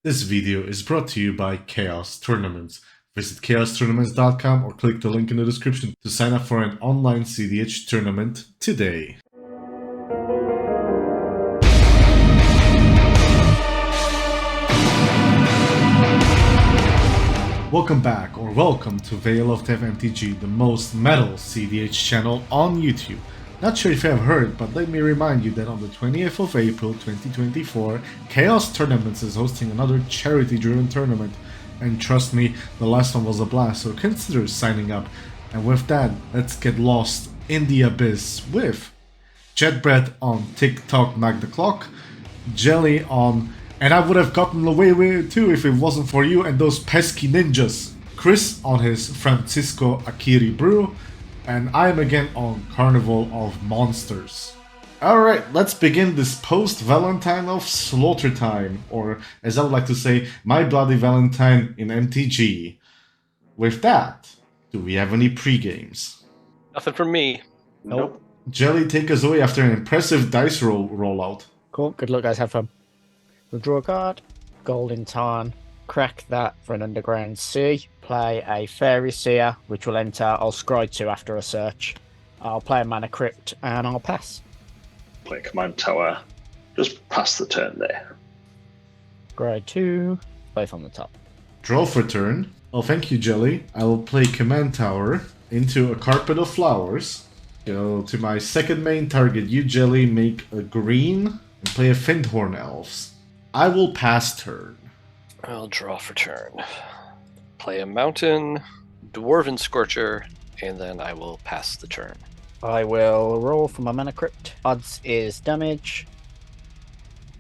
This video is brought to you by Chaos Tournaments. Visit chaostournaments.com or click the link in the description to sign up for an online cEDH tournament today. Welcome back, or welcome to Veil of Death MTG, the most metal cEDH channel on YouTube. Not sure if you have heard, but let me remind you that on the 20th of April 2024, Chaos Tournaments is hosting another charity-driven tournament. And trust me, the last one was a blast, so consider signing up. And with that, let's get lost in the abyss with Jetbread on TikTok Magda Clock, Jelly on And I would have gotten away with it too if it wasn't for you and those pesky ninjas, Chris on his Francisco AKIRI brew, and I'm again on Carnival of Monsters. Alright, let's begin this post-Valentine of Slaughter Time, or as I would like to say, My Bloody Valentine in MTG. With that, do we have any pre-games? Nothing from me. Nope. Jelly, take us away after an impressive dice rollout. Cool. Good luck, guys. Have fun. We'll draw a card. Golden Tarn. Crack that for an Underground Sea. Play a Fairy Seer, which will enter. I'll scry 2 after a search. I'll play a Mana Crypt, and I'll pass. Play Command Tower. Just pass the turn there. Scry 2. Both on the top. Draw for turn. Oh, thank you, Jelly. I will play Command Tower into a Carpet of Flowers. Go to my second main target. You, Jelly, make a green and play a Findhorn Elves. I will pass turn. I'll draw for turn. Play a mountain, Dwarven Scorcher, and then I will pass the turn. I will roll for my Mana Crypt. Odds is damage.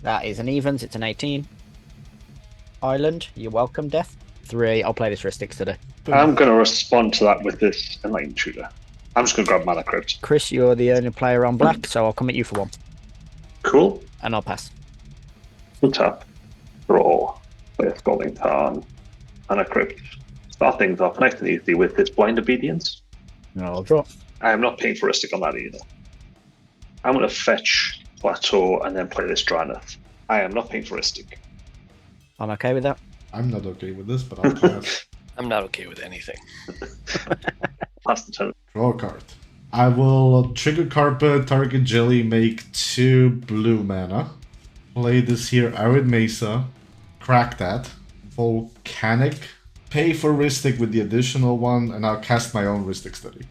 That is an evens. It's an 18. Island, you're welcome, Death. 3. I'll play this Rhystic today. I'm going to respond to that with this Enlightened Tutor. I'm just going to grab Mana Crypt. Chris, you're the only player on black, so I'll come at you for 1. Cool. And I'll pass. We'll tap. Draw. Play a Scalding Tarn. Mana Crypt. Start things off nice and easy with this Blind Obedience. And I'll draw. I am not paying for Rhystic on that either. I'm going to fetch Plateau and then play this Drannith. I am not paying for Rhystic. I'm okay with that. I'm not okay with this, but I'll pass. I'm not okay with anything. Pass the turn. Draw a card. I will trigger Carpet, target Jelly, make 2 blue mana. Play this here, Arid Mesa. Crack that. Volcanic. Pay for Rhystic with the additional one, and I'll cast my own Rhystic Study.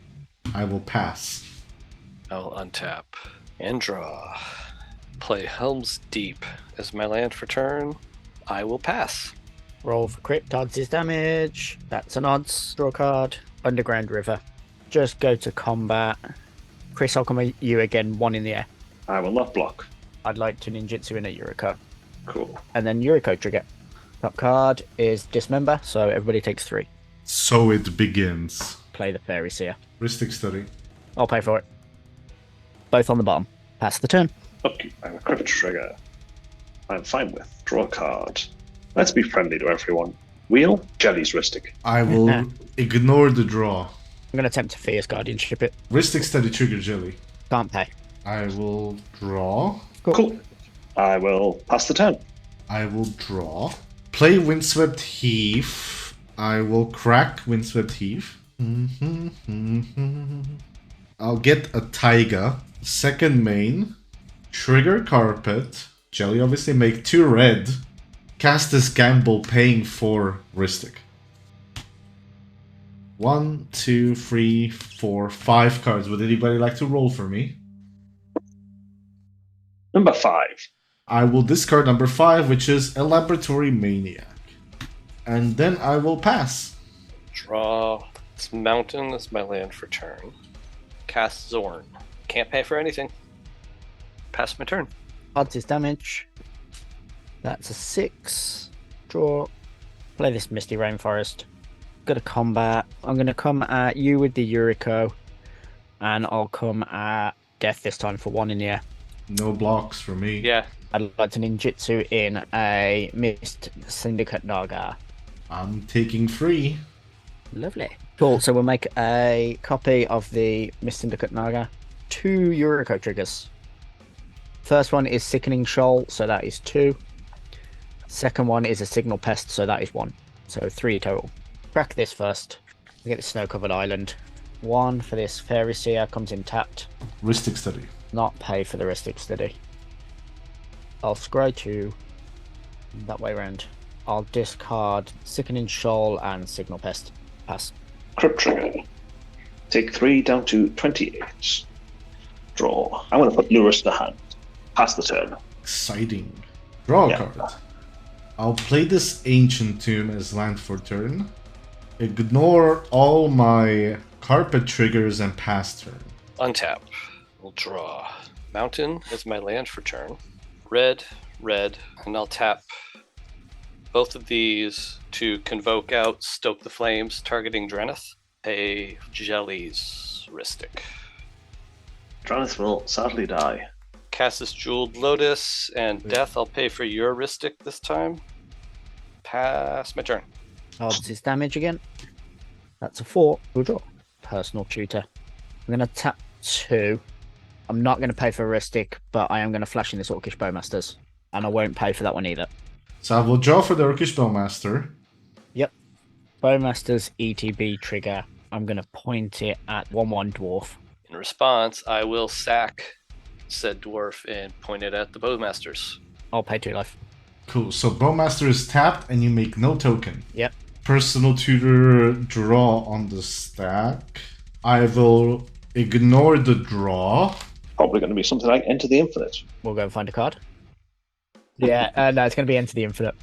I will pass. I'll untap and draw. Play Helm's Deep as my land for turn. I will pass. Roll for crypt. Odds is damage. That's an odds. Draw a card. Underground River. Just go to combat. Chris, I'll come at you again. 1 in the air. I will not block. I'd like to ninjutsu in a Yuriko. Cool. And then Yuriko trigger. Top card is Dismember, so everybody takes 3. So it begins. Play the Fairy Seer. Rhystic Study. I'll pay for it. Both on the bottom. Pass the turn. Okay, I have a Crypt Trigger. I'm fine with. Draw a card. Let's be friendly to everyone. Wheel, Jelly's Rhystic. I will ignore the draw. I'm going to attempt to Fierce Guardianship it. Rhystic Study trigger Jelly. Can't pay. I will draw. Cool. I will pass the turn. I will draw. Play Windswept Heath. I will crack Windswept Heath. I'll get a Taiga. Second main. Trigger Carpet. Jelly obviously make 2 red. Cast this Gamble paying for Rhystic. 1, 2, 3, 4, 5 cards. Would anybody like to roll for me? Number 5. I will discard number 5, which is a Laboratory Maniac. And then I will pass. Draw. This mountain is my land for turn. Cast Zorn. Can't pay for anything. Pass my turn. Odds is damage. That's a 6. Draw. Play this Misty Rainforest. Go to combat. I'm going to come at you with the Yuriko. And I'll come at Death this time for 1 in the air. No blocks for me. Yeah. I'd like to ninjutsu in a Mist Syndicate Naga. I'm taking 3. Lovely. Cool, so we'll make a copy of the Mist Syndicate Naga. 2 Yuriko triggers. First one is Sickening Shoal, so that is 2. Second one is a signal pest, so that is 1. So 3 total. Crack this first. We get the snow-covered island. 1 for this Fairy Seer comes in tapped. Ristic Study. Not pay for the Ristic Study. I'll scry 2. That way around. I'll discard Sickening Shoal and Signal Pest. Pass. Crypt Trigger. Take 3 down to 28. Draw. I'm going to put Lurus to hand. Pass the turn. Exciting. Draw a Yeah. card. I'll play this Ancient Tomb as land for turn. Ignore all my carpet triggers and pass turn. Untap. We'll draw. Mountain is my land for turn. Red, red, and I'll tap both of these to convoke out Stoke the Flames, targeting Drenith. A Jelly's Ristic. Dranith will sadly die. Cast this Jeweled Lotus, and Death, I'll pay for your Ristic this time. Pass my turn. Odds his damage again. That's a 4. We'll draw. Personal Tutor. I'm going to tap 2. I'm not going to pay for Ristic, but I am going to flash in this Orcish Bowmasters. And I won't pay for that one either. So I will draw for the Orcish Bowmaster. Yep. Bowmaster's ETB trigger. I'm going to point it at 1/1 Dwarf. In response, I will sack said dwarf and point it at the Bowmasters. I'll pay 2 life. Cool. So Bowmaster is tapped and you make no token. Yep. Personal Tutor draw on the stack. I will ignore the draw. Probably going to be something like Enter the Infinite. We'll go and find a card. Yeah, no, it's going to be Enter the Infinite.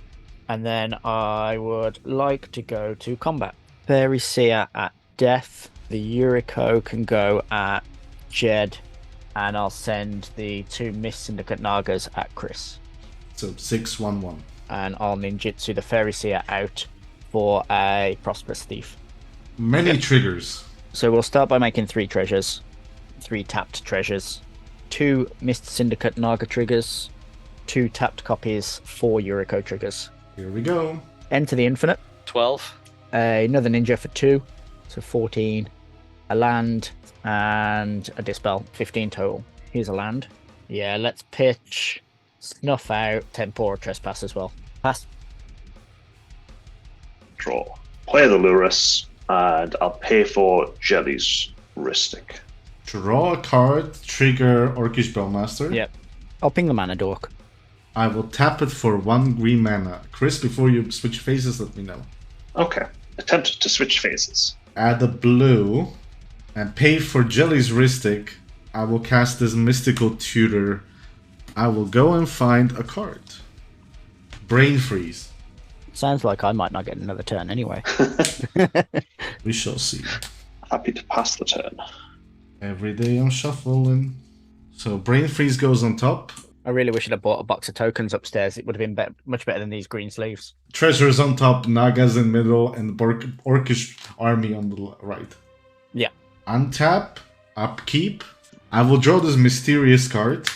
And then I would like to go to combat. Fairy Seer at Death. The Yuriko can go at Jed. And I'll send the 2 Mist Syndicate Nagas at Chris. So 6/1/1. And I'll ninjutsu the Fairy Seer out for a Prosperous Thief. Many triggers. So we'll start by making 3 treasures. 3 tapped treasures. 2 Mist Syndicate Naga triggers. 2 tapped copies, 4 Yuriko triggers. Here we go. Enter the Infinite. 12. Another ninja for 2. So 14. A land and a dispel. 15 total. Here's a land. Yeah, let's pitch. Snuff out. Tempora Trespass as well. Pass. Draw. Play the Lurus, and I'll pay for Jelly's Ristic. Draw a card, trigger Orcish Bowmaster. Yep. I'll ping the mana dork. I will tap it for 1 green mana. Chris, before you switch phases, let me know. Okay. Attempt to switch phases. Add a blue and pay for Jelly's Ristic. I will cast this Mystical Tutor. I will go and find a card. Brain Freeze. Sounds like I might not get another turn anyway. We shall see. Happy to pass the turn. Every day I'm shuffling. So Brain Freeze goes on top. I really wish I'd have bought a box of tokens upstairs. It would have been much better than these green sleeves. Treasures on top, Nagas in middle, and Orcish army on the right. Yeah. Untap, upkeep. I will draw this mysterious card.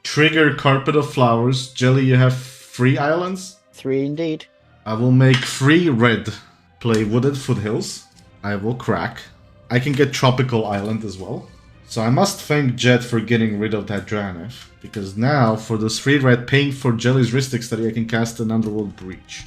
Trigger Carpet of Flowers. Jelly, you have 3 islands. 3 indeed. I will make 3 red. Play Wooded Foothills. I will crack. I can get Tropical Island as well. So I must thank Jed for getting rid of that Dranith. Because now, for this 3 red, paying for Jelly's Ristic Study, I can cast an Underworld Breach.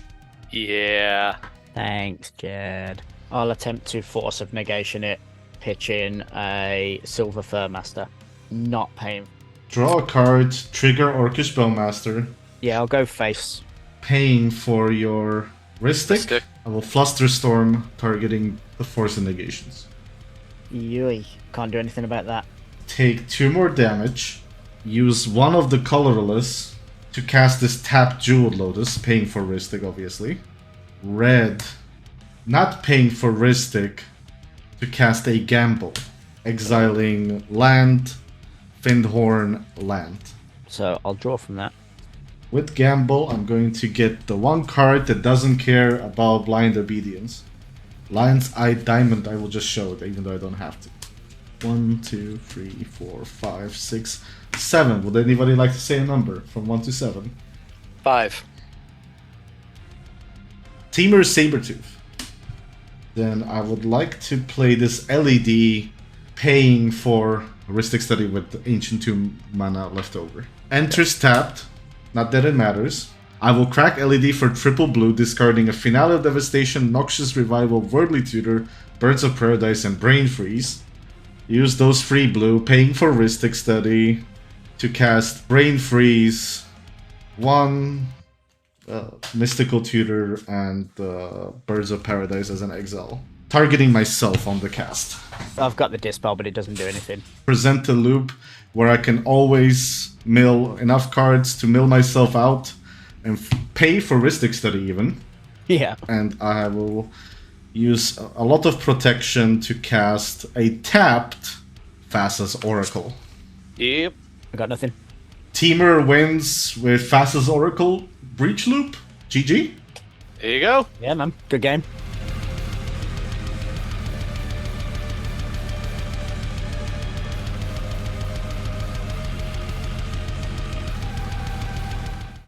Yeah. Thanks, Jed. I'll attempt to Force of Negation it. Pitch in a Silver Fur Master. Not paying. Draw a card, trigger Orcish Bowmaster. Yeah, I'll go face. Paying for your Ristic. Ristic. I will Flusterstorm, targeting the Force of Negations. Yui. Can't do anything about that. Take 2 more damage. Use one of the colorless to cast this tapped Jeweled Lotus, paying for Ristic, obviously. Red, not paying for Ristic, to cast a Gamble, exiling land, Findhorn, land. So I'll draw from that. With Gamble, I'm going to get the 1 card that doesn't care about Blind Obedience. Lion's Eye Diamond, I will just show it, even though I don't have to. 1, 2, 3, 4, 5, 6, 7. Would anybody like to say a number from 1 to 7? 5. Teamer Sabertooth. Then I would like to play this LED, paying for Ristic Study with the Ancient Tomb mana left over. Enters tapped, not that it matters. I will crack LED for triple blue, discarding a Finale of Devastation, Noxious Revival, Worldly Tutor, Birds of Paradise, and Brain Freeze. Use those free blue, paying for Ristic Study to cast Brain Freeze, 1 Mystical Tutor, and Birds of Paradise as an exile. Targeting myself on the cast. I've got the Dispel, but it doesn't do anything. Present a loop where I can always mill enough cards to mill myself out and pay for Ristic Study even. Yeah. And I will use a lot of protection to cast a tapped Thassa's Oracle. Yep. I got nothing. Teamer wins with Thassa's Oracle Breach Loop. GG. There you go. Yeah, man. Good game.